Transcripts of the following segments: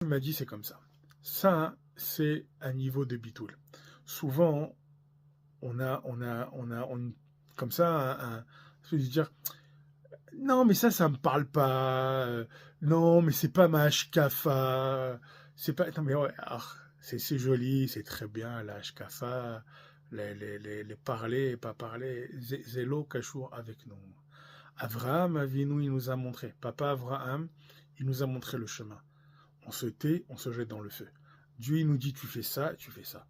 Il m'a dit c'est comme ça. Ça, c'est un niveau de bitoul. Souvent, comme ça, je veux dire, non, mais ça me parle pas. Non, mais c'est pas ma hashkafa. C'est pas. Non, mais ouais, c'est joli, c'est très bien, la hashkafa, les parler et pas parler. Zélo Kachour avec nous. Avraham Avinu, il nous a montré. Papa Avraham, il nous a montré le chemin. On se tait, on se jette dans le feu. Dieu, il nous dit, tu fais ça, tu fais ça.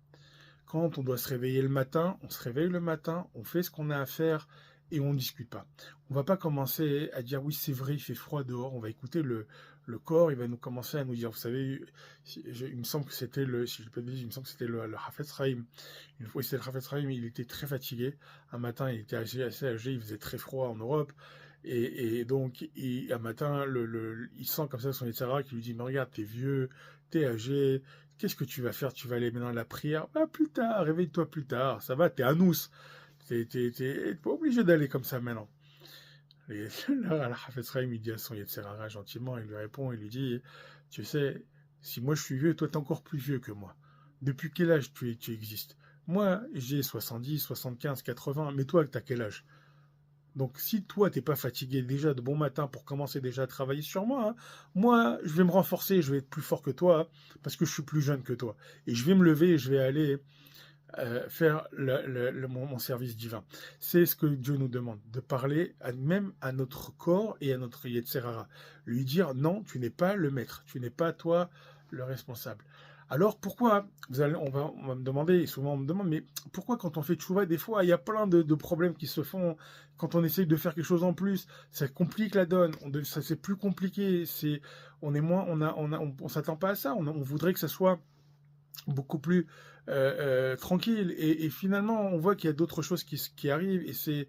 Quand on doit se réveiller le matin, on se réveille le matin, on fait ce qu'on a à faire et on ne discute pas. On ne va pas commencer à dire oui c'est vrai, il fait froid dehors, on va écouter le corps, il va nous commencer à nous dire, vous savez, il me semble que c'était si je peux dire, il me semble que c'était le Hafetz Chaim. Une fois c'était le Hafetz Chaim, il était très fatigué. Un matin, il était assez âgé, il faisait très froid en Europe. Et donc, un matin, il sent comme ça son Yetzirah qui lui dit, mais regarde, t'es vieux, t'es âgé, qu'est-ce que tu vas faire? Tu vas aller maintenant à la prière? Bah, plus tard, réveille-toi plus tard, ça va, t'es à nous. T'es pas obligé d'aller comme ça maintenant. Et là, la Hafez Chaim, il dit à son Yetzirah gentiment, il lui répond, il lui dit, tu sais, si moi je suis vieux, toi t'es encore plus vieux que moi. Depuis quel âge tu existes? Moi, j'ai 70, 75, 80, mais toi, t'as quel âge? Donc si toi t'es pas fatigué déjà de bon matin pour commencer déjà à travailler sur moi, hein, moi je vais me renforcer, je vais être plus fort que toi parce que je suis plus jeune que toi. Et je vais me lever et je vais aller faire mon service divin. C'est ce que Dieu nous demande, de parler même à notre corps et à notre Yetzerara. Lui dire non, tu n'es pas le maître, tu n'es pas toi le responsable. Alors pourquoi, on va me demander, et souvent on me demande, mais pourquoi quand on fait tchouva, des fois il y a plein de problèmes qui se font, quand on essaye de faire quelque chose en plus, ça complique la donne, ça c'est plus compliqué, on est moins, on s'attend pas à ça, on voudrait que ça soit beaucoup plus tranquille. Et finalement, on voit qu'il y a d'autres choses qui arrivent et c'est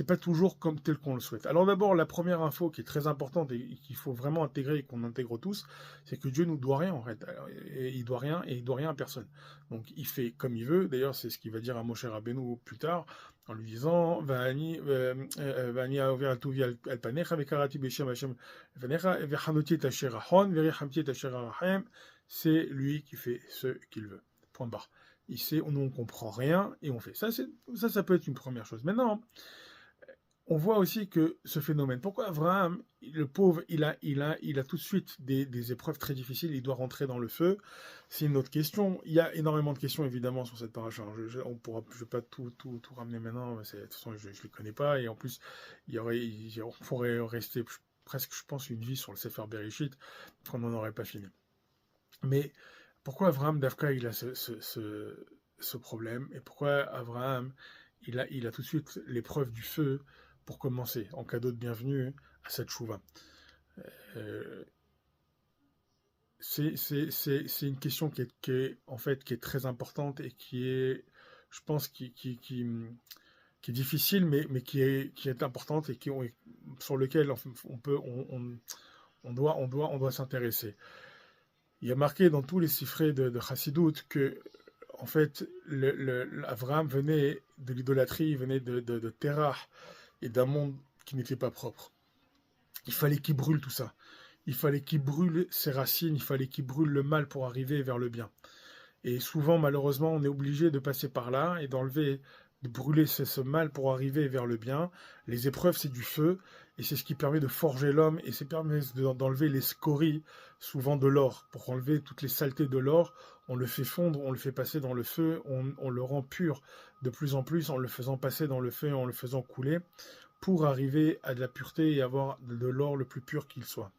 pas toujours comme tel qu'on le souhaite. Alors d'abord, la première info qui est très importante et qu'il faut vraiment intégrer et qu'on intègre tous, c'est que Dieu nous doit rien en fait. Et il doit rien et il doit rien à personne. Donc il fait comme il veut. D'ailleurs, c'est ce qu'il va dire à Moshe Rabbeinu plus tard en lui disant Va'ani aover al tuvi al panecha vekarati b'shem Hashem panecha v'chanoti et asher hachon v'rechamti et asher harachem. C'est lui qui fait ce qu'il veut. Point barre. Il sait, nous on comprend rien et on fait. Ça peut être une première chose. Maintenant, on voit aussi que ce phénomène. Pourquoi Abraham, le pauvre, il a tout de suite des épreuves très difficiles. Il doit rentrer dans le feu. C'est une autre question. Il y a énormément de questions évidemment sur cette paracha. Je ne vais pas tout ramener maintenant. De toute façon, je ne les connais pas et en plus, on pourrait rester presque, je pense, une vie sur le Sefer Bereshit qu'on n'en aurait pas fini. Mais pourquoi Abraham Davka il a ce problème et pourquoi Abraham il a tout de suite l'épreuve du feu pour commencer en cadeau de bienvenue à cette chouva. C'est une question en fait qui est très importante et qui est je pense qui est difficile mais qui est importante et sur lequel on doit s'intéresser. Il y a marqué dans tous les siffrés de Chassidut que, en fait, Avraham venait de l'idolâtrie, il venait de Terah et d'un monde qui n'était pas propre. Il fallait qu'il brûle tout ça. Il fallait qu'il brûle ses racines, il fallait qu'il brûle le mal pour arriver vers le bien. Et souvent, malheureusement, on est obligé de passer par là et de brûler ce mal pour arriver vers le bien. Les épreuves, c'est du feu, et c'est ce qui permet de forger l'homme, et c'est permet d'enlever les scories, souvent de l'or. Pour enlever toutes les saletés de l'or, on le fait fondre, on le fait passer dans le feu, on le rend pur de plus en plus en le faisant passer dans le feu et en le faisant couler, pour arriver à de la pureté et avoir de l'or le plus pur qu'il soit.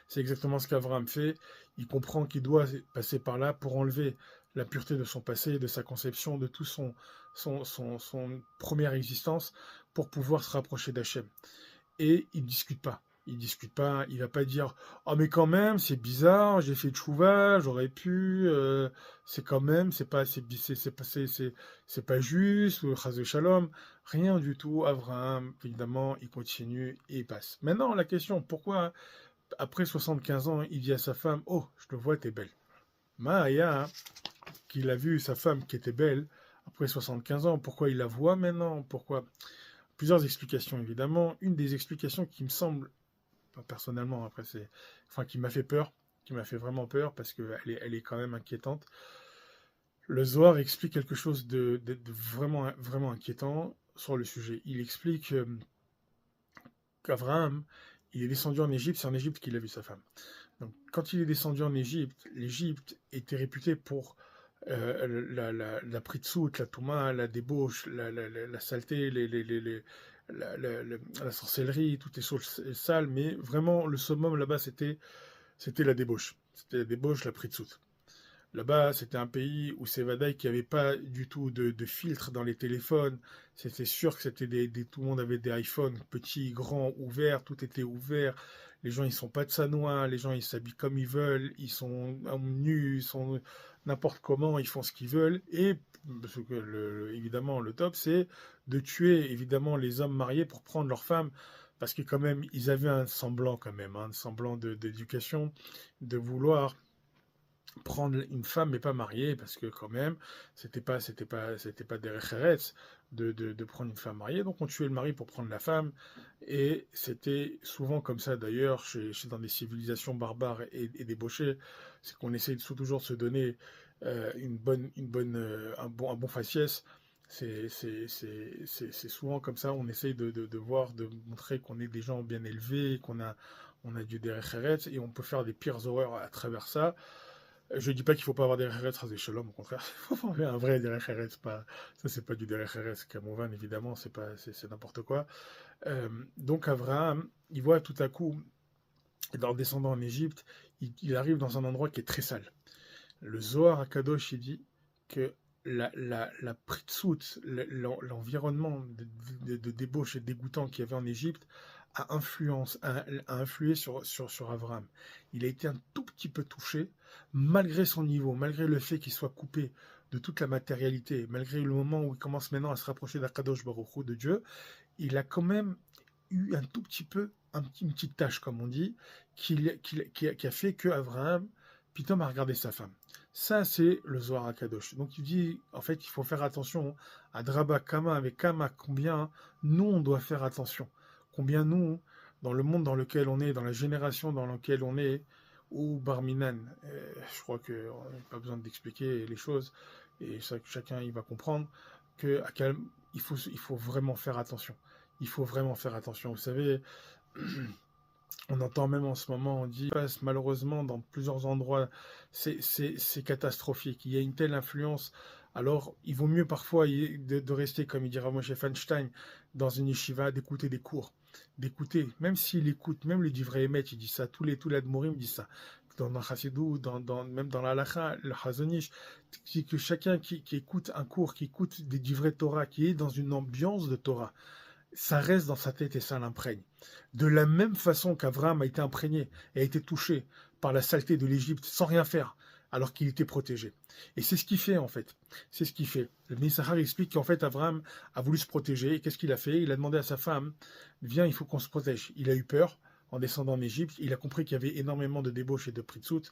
C'est exactement ce qu'Abraham fait. Il comprend qu'il doit passer par là pour enlever la pureté de son passé, de sa conception, de tout son première existence, pour pouvoir se rapprocher d'Hachem. Et il ne discute pas. Il discute pas, il va pas dire oh mais quand même c'est bizarre, j'ai fait tchouva, j'aurais pu, c'est quand même c'est pas juste ou chas de shalom, rien du tout. Abraham évidemment il continue et il passe. Maintenant la question pourquoi après 75 ans, il dit à sa femme « Oh, je te vois, t'es belle ». Maaya, qu'il a vu sa femme qui était belle après 75 ans, pourquoi il la voit maintenant? Pourquoi? Plusieurs explications, évidemment. Une des explications qui me semble, personnellement, qui m'a fait peur, qui m'a fait vraiment peur parce qu'elle est quand même inquiétante. Le Zohar explique quelque chose de vraiment, vraiment inquiétant sur le sujet. Il explique qu'Abraham, il est descendu en Égypte, c'est en Égypte qu'il a vu sa femme. Donc, quand il est descendu en Égypte, l'Égypte était réputée pour la pritsout, la touma, la débauche, la saleté, la sorcellerie, toutes les choses sales, mais vraiment le summum là-bas c'était la débauche. C'était la débauche, la pritsout. Là-bas, c'était un pays où c'est Vadaï qui n'avait pas du tout de filtre dans les téléphones. C'était sûr que c'était tout le monde avait des iPhones, petits, grands, ouverts, tout était ouvert. Les gens, ils sont pas de sanois, les gens, ils s'habillent comme ils veulent, ils sont nus, ils sont n'importe comment, ils font ce qu'ils veulent. Et parce que évidemment, le top, c'est de tuer évidemment les hommes mariés pour prendre leurs femmes. Parce que quand même, ils avaient un semblant quand même, hein, un semblant d'éducation, de vouloir prendre une femme mais pas mariée parce que quand même c'était pas des références de prendre une femme mariée, donc on tuait le mari pour prendre la femme. Et c'était souvent comme ça d'ailleurs dans des civilisations barbares et débauchées, c'est qu'on essaye toujours de se donner un bon faciès. C'est souvent comme ça, on essaye de voir, de montrer qu'on est des gens bien élevés, on a du derech et on peut faire des pires horreurs à travers ça. Je dis pas qu'il faut pas avoir des Eretz des Shalom, au contraire, il faut avoir un vrai Derech Eretz, pas, ça c'est pas du Derech Eretz Kamovan, évidemment, c'est n'importe quoi. Donc Abraham, il voit tout à coup, en descendant en Égypte, il arrive dans un endroit qui est très sale. Le Zohar à Kadosh, il dit que la pritsout, l'environnement de débauche et dégoûtant qu'il y avait en Égypte, a influé sur Abraham. Il a été un tout petit peu touché, malgré son niveau, malgré le fait qu'il soit coupé de toute la matérialité, malgré le moment où il commence maintenant à se rapprocher d'Akadosh Baruch Hu, de Dieu, il a quand même eu un tout petit peu, une petite tâche, comme on dit, qui a fait que Abraham, Pitom, a regardé sa femme. Ça, c'est le Zohar Akadosh. Donc, il dit, en fait, il faut faire attention à Draba Kama avec Kama, combien nous, on doit faire attention. Combien nous, dans le monde dans lequel on est, dans la génération dans laquelle on est, ou Barminan, je crois qu'on n'a pas besoin d'expliquer les choses, et ça, chacun il va comprendre, il faut vraiment faire attention. Il faut vraiment faire attention. Vous savez, on entend même en ce moment, on dit, malheureusement, dans plusieurs endroits, c'est catastrophique. Il y a une telle influence. Alors, il vaut mieux parfois de rester, comme il dira Moshe Feinstein, dans une yeshiva, d'écouter des cours. D'écouter, même s'il écoute, même le Divrei Emet, il dit ça, tous les Admorim disent ça. Dans le Chassidou, même dans l'Halacha, le Chazonish, que chacun qui écoute un cours, qui écoute des Divrei Torah, qui est dans une ambiance de Torah, ça reste dans sa tête et ça l'imprègne. De la même façon qu'Abraham a été imprégné et a été touché par la saleté de l'Égypte sans rien faire, alors qu'il était protégé. Et c'est ce qu'il fait en fait. C'est ce qu'il fait. Le Messahar explique qu'en fait Abraham a voulu se protéger. Et qu'est-ce qu'il a fait? Il a demandé à sa femme, viens, il faut qu'on se protège. Il a eu peur en descendant en Égypte. Il a compris qu'il y avait énormément de débauches et de pritsout,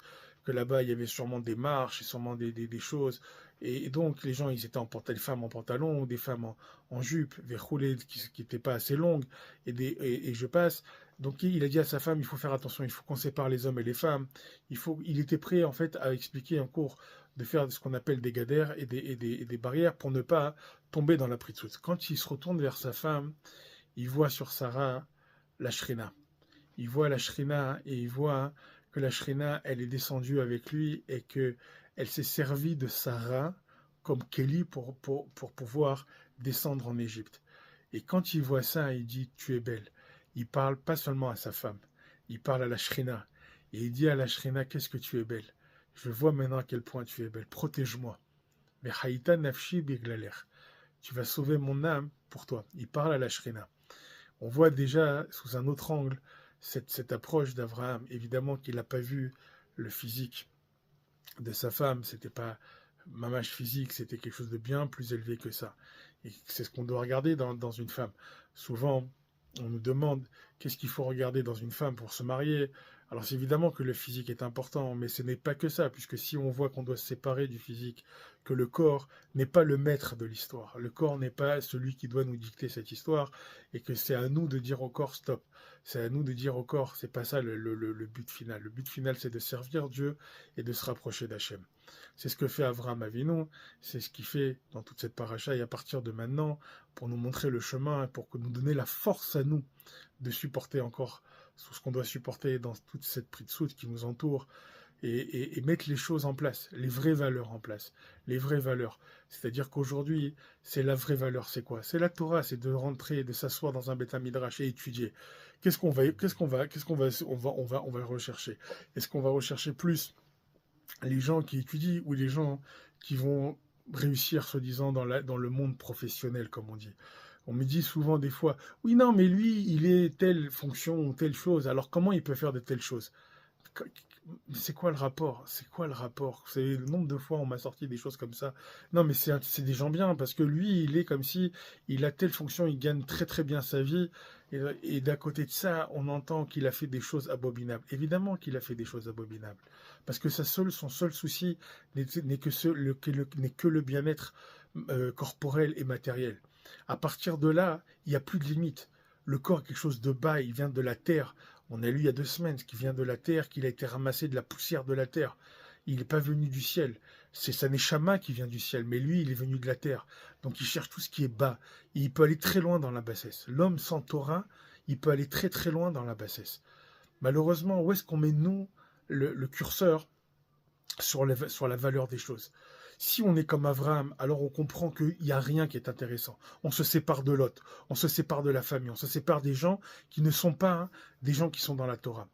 que là-bas il y avait sûrement des marches et sûrement des choses. Et donc les gens, ils étaient les femmes en pantalon, des femmes en jupe, des roulés qui n'étaient pas assez longues, et je passe. Donc il a dit à sa femme, il faut faire attention, il faut qu'on sépare les hommes et les femmes. Il était prêt en fait à expliquer en cours de faire ce qu'on appelle des gadères et des barrières pour ne pas tomber dans la pritsout. Quand il se retourne vers sa femme, il voit sur Sarah la shrina. Il voit la shrina et il voit que la shrina, elle est descendue avec lui et que elle s'est servie de Sarah comme Kelly pour pouvoir descendre en Égypte. Et quand il voit ça, il dit, tu es belle. Il parle pas seulement à sa femme, il parle à la shrina. Et il dit à la shrina, qu'est-ce que tu es belle. Je vois maintenant à quel point tu es belle. Protège-moi. Mais haïta nafshi biglaler. Tu vas sauver mon âme pour toi. Il parle à la shrina. On voit déjà sous un autre angle cette approche d'Abraham. Évidemment qu'il n'a pas vu le physique de sa femme. C'était pas mamache physique, c'était quelque chose de bien plus élevé que ça. Et c'est ce qu'on doit regarder dans une femme. Souvent, on nous demande qu'est-ce qu'il faut regarder dans une femme pour se marier. Alors c'est évidemment que le physique est important, mais ce n'est pas que ça, puisque si on voit qu'on doit se séparer du physique, que le corps n'est pas le maître de l'histoire, le corps n'est pas celui qui doit nous dicter cette histoire, et que c'est à nous de dire au corps stop, c'est à nous de dire au corps, c'est pas ça le but final. Le but final, c'est de servir Dieu et de se rapprocher d'Hachem. C'est ce que fait Avraham Avinu, c'est ce qu'il fait dans toute cette paracha, et à partir de maintenant, pour nous montrer le chemin, pour nous donner la force à nous de supporter encore tout ce qu'on doit supporter dans toute cette pritsout qui nous entoure, et mettre les choses en place, les vraies valeurs en place, les vraies valeurs. C'est-à-dire qu'aujourd'hui, c'est la vraie valeur, c'est quoi? C'est la Torah, c'est de rentrer, de s'asseoir dans un Beth Midrash et étudier. On va rechercher? Est-ce qu'on va rechercher plus les gens qui étudient ou les gens qui vont réussir, soi-disant, dans le monde professionnel, comme on dit? On me dit souvent des fois, oui, non, mais lui, il est telle fonction ou telle chose, alors comment il peut faire de telles choses? C'est quoi le rapport? C'est quoi le rapport? C'est le nombre de fois on m'a sorti des choses comme ça. Non, mais c'est des gens bien, parce que lui, il est comme si il a telle fonction, il gagne très très bien sa vie, et d'à côté de ça, on entend qu'il a fait des choses abominables. Évidemment qu'il a fait des choses abominables, parce que son seul souci n'est que le bien-être corporel et matériel. À partir de là, il n'y a plus de limite. Le corps est quelque chose de bas, il vient de la terre. On a lu il y a 2 semaines qu'il vient de la terre, qu'il a été ramassé de la poussière de la terre. Il n'est pas venu du ciel. C'est sa neshama qui vient du ciel, mais lui, il est venu de la terre. Donc il cherche tout ce qui est bas. Et il peut aller très loin dans la bassesse. L'homme sans Torah, il peut aller très très loin dans la bassesse. Malheureusement, où est-ce qu'on met, nous, le curseur sur la valeur des choses? Si on est comme Abraham, alors on comprend qu'il n'y a rien qui est intéressant. On se sépare de l'autre, on se sépare de la famille, on se sépare des gens qui ne sont pas des gens qui sont dans la Torah.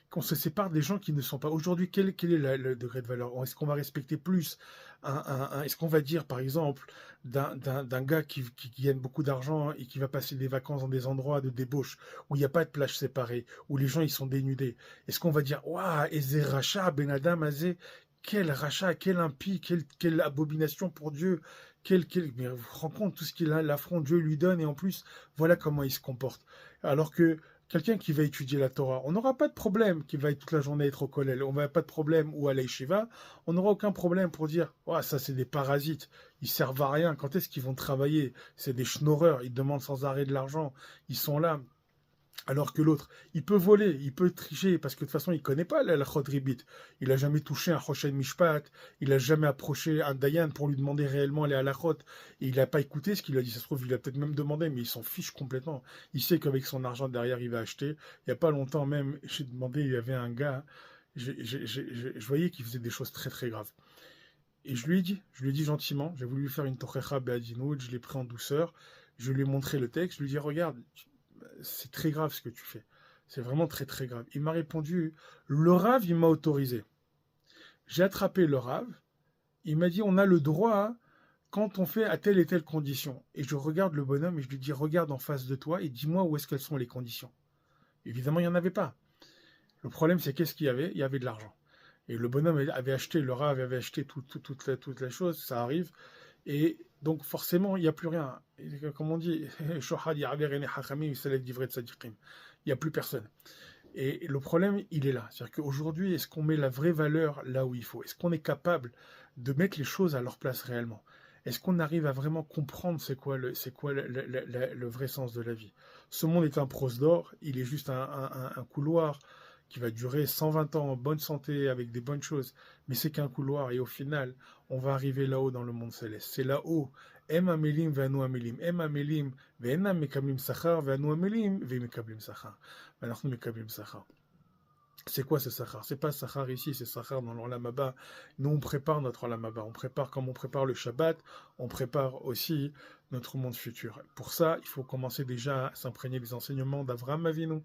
Qu'on se sépare des gens qui ne sont pas. Aujourd'hui, quel est le degré de valeur? Est-ce qu'on va respecter plus est-ce qu'on va dire, par exemple, d'un gars qui gagne beaucoup d'argent et qui va passer des vacances dans des endroits de débauche, où il n'y a pas de plage séparée, où les gens ils sont dénudés? Est-ce qu'on va dire, waouh, Eze Racha, Ben Adam, Azé, quel rachat, quel impie, quelle abomination pour Dieu, mais vous vous rendez compte tout ce qu'il a, l'affront Dieu lui donne, et en plus, voilà comment il se comporte. Alors que quelqu'un qui va étudier la Torah, on n'aura pas de problème, qui va toute la journée être au kollel, on n'aura pas de problème, ou à l'Aïshiva, on n'aura aucun problème pour dire, oh, ça c'est des parasites, ils servent à rien, quand est-ce qu'ils vont travailler? C'est des schnorreurs, ils demandent sans arrêt de l'argent, ils sont là. Alors que l'autre, il peut voler, il peut tricher, parce que de toute façon, il ne connaît pas la Chodribit. Il n'a jamais touché un Choshen Mishpat, il n'a jamais approché un Dayan pour lui demander réellement les halachot, et il n'a pas écouté ce qu'il a dit. Ça se trouve, il a peut-être même demandé, mais il s'en fiche complètement. Il sait qu'avec son argent derrière, il va acheter. Il n'y a pas longtemps même, j'ai demandé, il y avait un gars, je voyais qu'il faisait des choses très très graves. Et je lui ai dit gentiment, j'ai voulu lui faire une tochecha be'adinout, je l'ai pris en douceur, je lui ai montré le texte, je lui ai dit, regarde, c'est très grave ce que tu fais. C'est vraiment très très grave. Il m'a répondu, le Rav, il m'a autorisé. J'ai attrapé le Rav, il m'a dit, on a le droit quand on fait à telle et telle condition. Et je regarde le bonhomme et je lui dis, regarde en face de toi et dis-moi où est-ce qu'elles sont les conditions. Évidemment, il n'y en avait pas. Le problème, c'est qu'est-ce qu'il y avait? Il y avait de l'argent. Et le bonhomme avait acheté, le Rav avait acheté toute la chose, ça arrive. Et donc forcément, il n'y a plus rien. Comme on dit, il n'y a plus personne. Et le problème, il est là. C'est-à-dire qu'aujourd'hui, est-ce qu'on met la vraie valeur là où il faut? Est-ce qu'on est capable de mettre les choses à leur place réellement? Est-ce qu'on arrive à vraiment comprendre c'est quoi le vrai sens de la vie? Ce monde est un prose d'or, il est juste un couloir qui va durer 120 ans en bonne santé, avec des bonnes choses, mais c'est qu'un couloir, et au final, on va arriver là-haut dans le monde céleste. C'est là-haut. Em amelim ve'anu amelim. Em amelim ve'enam mekablim sachar ve'anu amelim ve'mekablim sachar. Ve'anachnu mekablim sachar. C'est quoi ce sachar? C'est pas sachar ici, c'est sachar dans l'Olam Haba. Nous, on prépare notre Olam Haba. On prépare comme on prépare le Shabbat, on prépare aussi notre monde futur. Pour ça, il faut commencer déjà à s'imprégner des enseignements d'Avraham Avinu,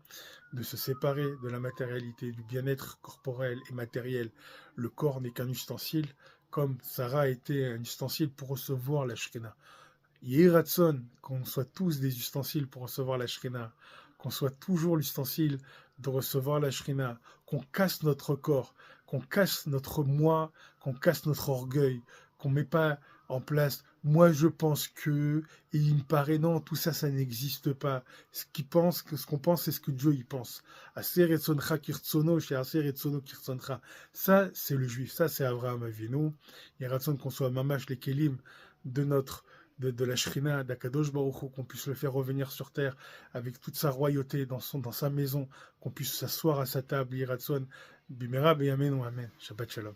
de se séparer de la matérialité, du bien-être corporel et matériel. Le corps n'est qu'un ustensile, comme Sarah a été un ustensile pour recevoir la Shekhinah. Yehi Ratzon, qu'on soit tous des ustensiles pour recevoir la Shekhinah, qu'on soit toujours l'ustensile de recevoir la Shekhinah, qu'on casse notre corps, qu'on casse notre moi, qu'on casse notre orgueil, qu'on met pas en place. Moi, je pense que, et il me paraît, non, tout ça, ça n'existe pas. Ce qu'on pense, c'est ce que Dieu y pense. Aser etzoncha kirtsono, chez Aser etzono kirtsoncha. Ça, c'est le juif. Ça, c'est Abraham Avinu. Il y a raison qu'on soit mamash les kelim de la Shrina, d'Akadosh Baruch Hu, qu'on puisse le faire revenir sur terre avec toute sa royauté dans sa maison, qu'on puisse s'asseoir à sa table, Yiratson, Bimera, Beyamenu, Amen. Shabbat Shalom.